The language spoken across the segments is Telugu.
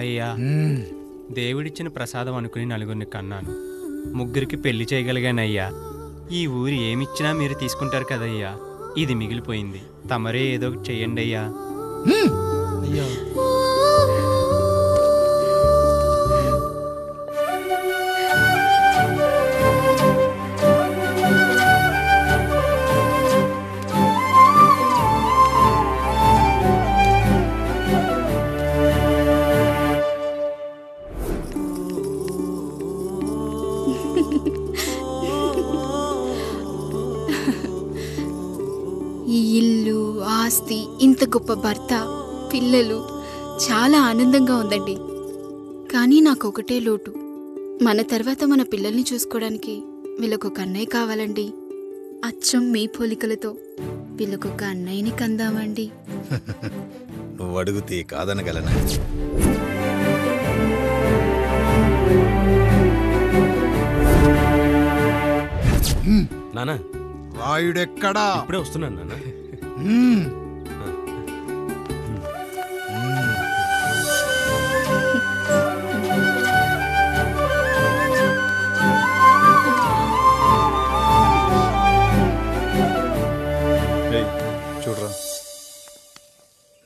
అయ్యా, దేవుడిచ్చిన ప్రసాదం అనుకుని నలుగురిని కన్నాను, ముగ్గురికి పెళ్లి చేయగలిగానయ్యా. ఈ ఊరు ఏమిచ్చినా మీరు తీసుకుంటారు కదయ్యా, ఇది మిగిలిపోయింది, తమరే ఏదో ఒకటి చెయ్యండి అయ్యా. అయ్యా ఈ ఇల్లు, ఆస్తి, ఇంత గొప్ప భర్త, పిల్లలు, చాలా ఆనందంగా ఉందండి. కానీ నాకు ఒకటే లోటు, మన తర్వాత మన పిల్లల్ని చూసుకోవడానికి వీళ్ళకొక అన్నయ్య కావాలండి. అచ్చం మీ పోలికలతో వీళ్ళకొక అన్నయ్యని కందామండి. నువ్వు అడిగితే కాదనగలనా? నానా, రాయుడెక్కడా? ఇప్పుడే వస్తున్నాను నాన్న. చూడరా,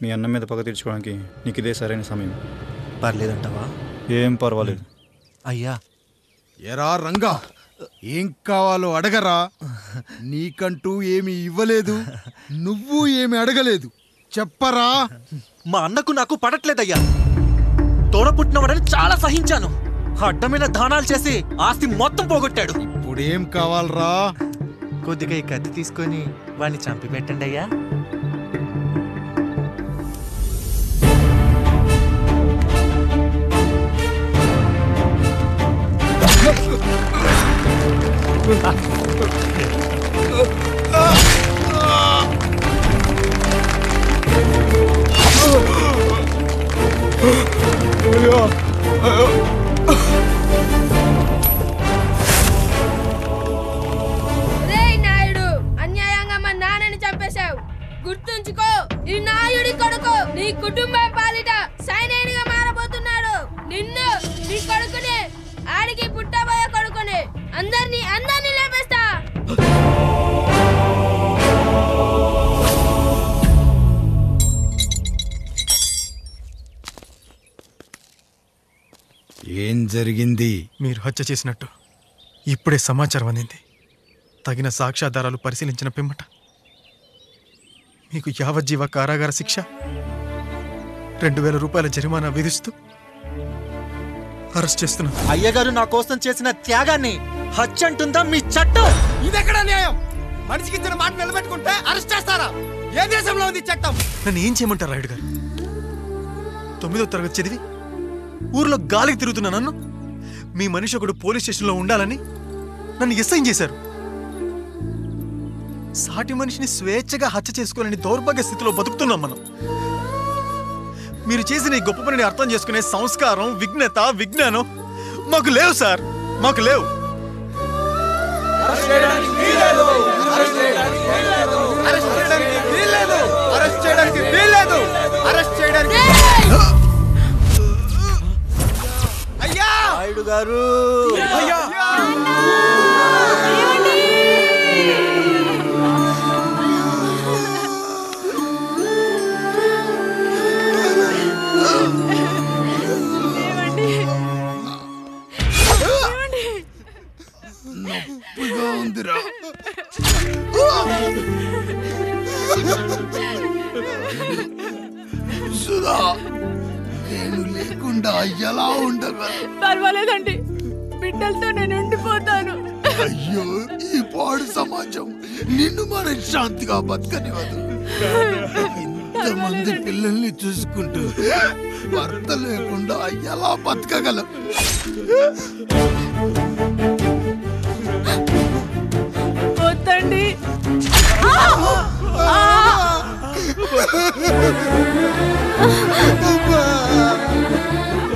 మీ అన్న మీద పగ తీర్చుకోవడానికి నీకు ఇదే సరైన సమయం. పర్లేదంటావా? ఏం పర్వాలేదు. అయ్యా, ఎరా రంగా, ఏం కావాలో అడగరా. నీకంటూ ఏమి ఇవ్వలేదు, నువ్వు ఏమి అడగలేదు, చెప్పరా. మా అన్నకు నాకు పడట్లేదయ్యా. తోడ పుట్టినవాడని చాలా సహించాను. అడ్డమైన దానాలు చేసి ఆస్తి మొత్తం పోగొట్టాడు. ఇప్పుడేం కావాలరా? కొద్దిగా ఈ కత్తి తీసుకొని వాడిని చంపి పెట్టండి అయ్యా. నాయుడు, అన్యాయంగా మా నాన్నని చంపేశావు. గుర్తుంచుకో, ఈ నాయుడి కొడుకు నీ కుటుంబం పాలిట సైనికుడిగా మారబోతున్నాడు. నిన్ను, నీ కొడుకుని, ఆడికి పుట్టబోయే కొడుకుని, అందరినీ లేపేస్తా. ఏం జరిగింది? మీరు హత్య చేసినట్టు ఇప్పుడే సమాచారం అందింది. తగిన సాక్ష్యాధారాలు పరిశీలించిన పిమ్మట మీకు యావజ్జీవ కారాగార శిక్ష, 2000 రూపాయల జరిమానా విధిస్తూ అరెస్ట్ చేస్తున్నాను. అయ్యగారు నా కోసం చేసిన త్యాగాన్ని హత్య అంటుందా మీ చట్టం? ఇదెక్కడ న్యాయం? మనిషికి ఇచ్చిన మాట నిలబెట్టుకుంటే అరెస్ట్ చేస్తారా? ఏ దేశంలో ఉంది చట్టం? నన్ను ఏం చేయమంటారు రాయుడు గారు? 9వ తరగతి చదివి ఊర్లో గాలికి తిరుగుతున్నా నన్ను మీ మనిషి ఒకడు పోలీస్ స్టేషన్లో ఉండాలని నన్ను ఎస్ఐన్ చేశారు. సాటి మనిషిని స్వేచ్ఛగా హత్య చేసుకోవాలని దౌర్భాగ్య స్థితిలో బతుకుతున్నాం మనం. మీరు చేసిన ఈ గొప్ప పనిని అర్థం చేసుకునే సంస్కారం, విజ్ఞత, విజ్ఞానం మాకు లేవు సార్, మాకు లేవు. నాయుడు గారు, నొప్పిగా ఉందిరా. సుధా, నేను లేకుండా ఎలా ఉండగా? పర్వాలేదండి, బిడ్డలతో నేను ఉండిపోతాను. అయ్యో, ఈ పాడు సమాజం నిన్ను మనశ్శాంతిగా బతకనివ్వదు. ఇంతమంది పిల్లల్ని చూసుకుంటూ భర్త లేకుండా ఎలా బతకగలం? వద్దండి.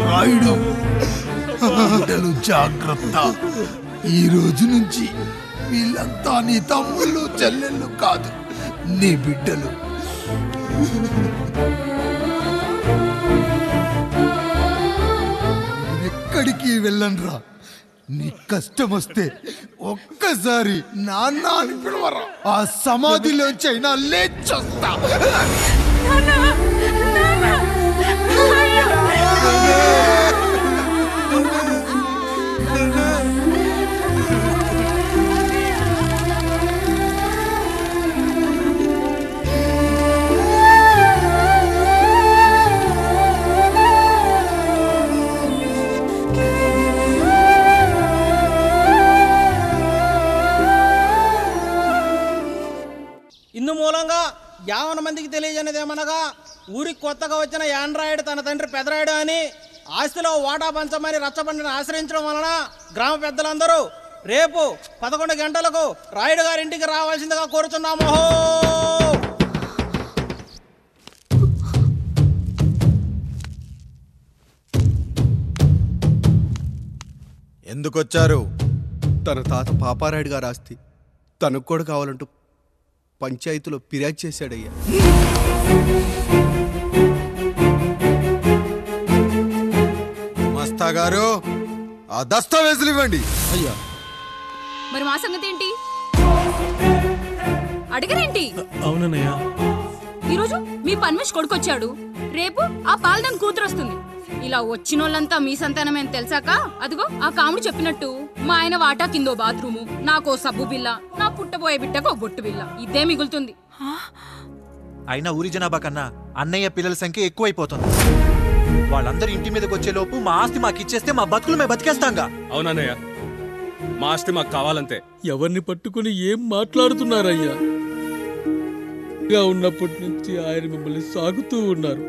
రాయుడు, బిడ్డలు జాగ్రత్త. ఈ రోజు నుంచి వీళ్ళంతా నీ తమ్ముళ్ళు, చెల్లెళ్ళు కాదు, నీ బిడ్డలు. వెళ్ళనురా. నీ కష్టం వస్తే ఒక్కసారి నాన్న అని పిలవరా. ఆ సమాధిలోంచి అయినా లేచొస్తా. ఇందు మూలంగా 50 మందికి తెలియజేయనిదేమనగా ఊరికి కొత్తగా వచ్చిన యాండ్రాయిడ్ తన తండ్రి పెదరాయుడు అని ఆస్తిలో వాటా పంచమని రచ్చబండిని ఆశ్రయించడం వలన గ్రామ పెద్దలందరూ రేపు 11 గంటలకు రాయుడు గారింటికి రావాల్సిందిగా కోరుచున్నాము. ఎందుకొచ్చారు? తన తాత పాపారాయుడు గారు ఆస్తి తనకు కూడా కావాలంటూ పంచాయతీలో ఫిర్యాదు చేశాడయ్యా. మస్తా గారు, ఆ దస్తావేజులు ఇవ్వండి. అయ్యా, మరి మా సంగతి ఏంటి? అడగరేంటి? అవునన్నయ్య. ఈరోజు మీ పన్మేష్ కొడుకొచ్చాడు, రేపు ఆ పాల్దాన్ కూతురు వస్తుంది. ఇలా వచ్చినోళ్ళంతా మీ సంతానమేని తెలిసాక అదిగో ఆ కాముడు చెప్పినట్టు మా ఆయన వాటా కిందో బాత్రూము, నాకో సబ్బు బిల్ల, నా పుట్టబోయే బిడ్డకో బొట్టు బిల్ల, ఇదే మిగులుతుంది. అయినా ఊరి జనాభా కన్నా అన్నయ్య పిల్లల సంఖ్య ఎక్కువైపోతుంది. వాళ్ళందరూ ఇంటి మీదకి వచ్చేలోపు మా ఆస్తి మాకు ఇచ్చేస్తే మా బతుకులు మేము బతికేస్తాంగా. అవునన్నయ్య, మా ఆస్తి మాకు కావాలంతే. ఎవరిని పట్టుకుని ఏం మాట్లాడుతున్నారయ్యా? ఉన్నప్పటి నుంచి ఆయన మిమ్మల్ని సాగుతూ ఉన్నారు.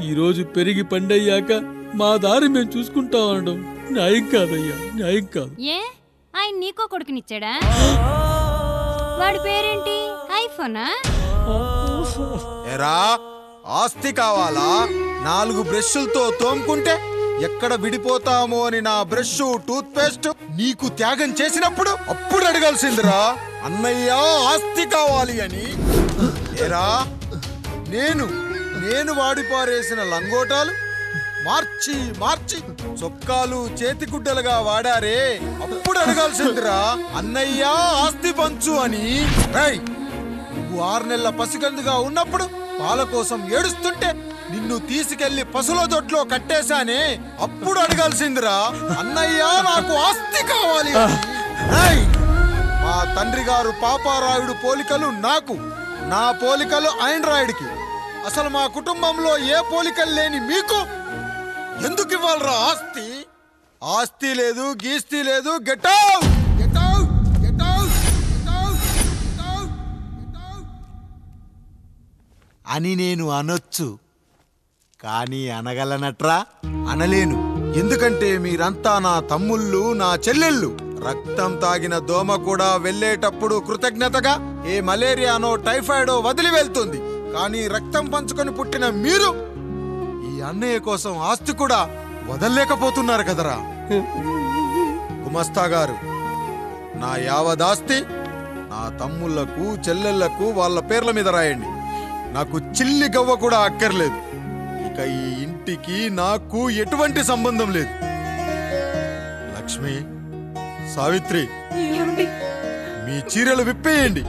ఈరోజు పెరిగి పండయ్యాక మా దారి మేము చూసుకుంటాం అనడం న్యాయం కాదయ్యా, న్యాయం కాదు. ఏ ఆయన నీకో కొడుకునిచ్చాడా? వాడి పేరేంటి? ఐఫోనా? ఎరా, ఆస్తి కావాలా? 4 బ్రష్లతో తోముకుంటే ఎక్కడ విడిపోతామో అని నా బ్రష్ టూత్ పేస్ట్ నీకు త్యాగం చేసినప్పుడు అప్పుడు అడగాల్సిందిరా అన్నయ్య ఆస్తి కావాలి అని. ఎరా, నేను వాడిపారేసిన లంగోటాలు మార్చి మార్చి చొక్కాలు చేతిగుడ్డలుగా వాడారే, అప్పుడు అడగాల్సిందిరా అన్నయ్య ఆస్తి పంచు అని. నువ్వు 6 నెలల పసికందుగా ఉన్నప్పుడు పాల కోసం ఏడుస్తుంటే నిన్ను తీసుకెళ్లి పశుల దొడ్లో కట్టేశానే, అప్పుడు అడగాల్సిందిరా అన్నయ్య నాకు ఆస్తి కావాలి అని. మా తండ్రి గారు పాపారాయుడు పోలికలు నాకు, నా పోలికలు ఆండ్రాయిడ్కి. అసలు మా కుటుంబంలో ఏ పోలికలు లేని మీకు ఎందుకు ఇవ్వాలరా ఆస్తి? ఆస్తి లేదు, గీస్తి లేదు. Get out, get out, get out, get out, get out, get out అని నేను అనొచ్చు, కానీ అనగలనట్రా? అనలేను. ఎందుకంటే మీరంతా నా తమ్ముళ్ళు, నా చెల్లెళ్ళు. రక్తం తాగిన దోమ కూడా వెళ్ళేటప్పుడు కృతజ్ఞతగా ఏ మలేరియానో టైఫాయిడో వదిలి వెళ్తుంది. కానీ రక్తం పంచుకొని పుట్టిన మీరు ఈ అన్నయ్య కోసం ఆస్తి కూడా వదల్లేకపోతున్నారు కదరా. గుమస్తా గారు, నా యావదాస్తి నా తమ్ముళ్లకు చెల్లెళ్లకు వాళ్ళ పేర్ల మీద రాయండి. నాకు చిల్లి గవ్వ కూడా అక్కర్లేదు. ఇక ఈ ఇంటికి నాకు ఎటువంటి సంబంధం లేదు. లక్ష్మి, సావిత్రి, మీ చీరలు విప్పేయండి.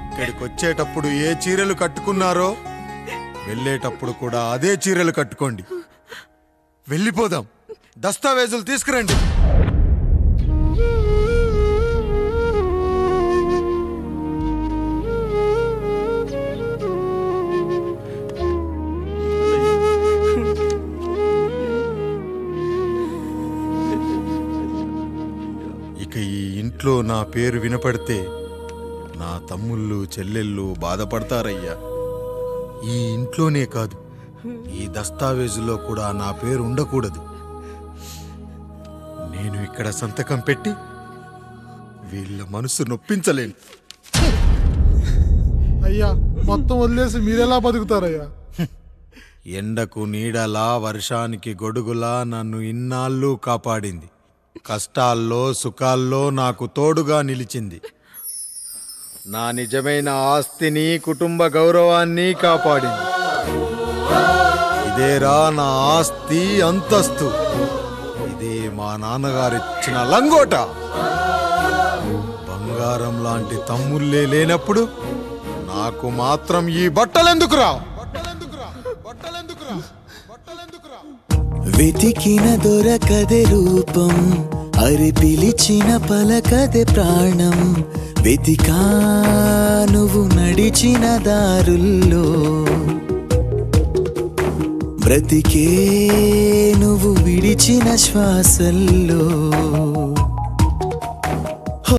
ఇక్కడికి వచ్చేటప్పుడు ఏ చీరలు కట్టుకున్నారో వెళ్ళేటప్పుడు కూడా అదే చీరలు కట్టుకోండి. వెళ్ళిపోదాం. దస్తావేజులు తీసుకురండి. ఇక ఈ ఇంట్లో నా పేరు వినపడితే నా తమ్ముళ్ళు చెల్లెళ్ళు బాధపడతారయ్యా. ఈ ఇంట్లోనే కాదు, ఈ దస్తావేజులో కూడా నా పేరు ఉండకూడదు. నేను ఇక్కడ సంతకం పెట్టి వీళ్ళ మనసు నొప్పించలేను. అయ్యా, మొత్తం వదిలేసి మీరెలా బతుకుతారయ్యా? ఎండకు నీడలా, వర్షానికి గొడుగులా నన్ను ఇన్నాళ్ళు కాపాడింది. కష్టాల్లో సుఖాల్లో నాకు తోడుగా నిలిచింది. నా నిజమైన ఆస్తిని, కుటుంబ గౌరవాన్ని కాపాడింది. ఇదేరా నా ఆస్తి అంతస్తు. ఇది మా నాన్నగారిచ్చిన లంగోట. బంగారం లాంటి తమ్ముళ్ళే లేనప్పుడు నాకు మాత్రం ఈ బట్టలెందుకురా? వెతికిన దొరకదే రూపం, అరి పిలిచిన పలకదే ప్రాణం. వెతికా నువ్వు నడిచిన దారుల్లో, బ్రతికే నువ్వు విడిచిన శ్వాసల్లో.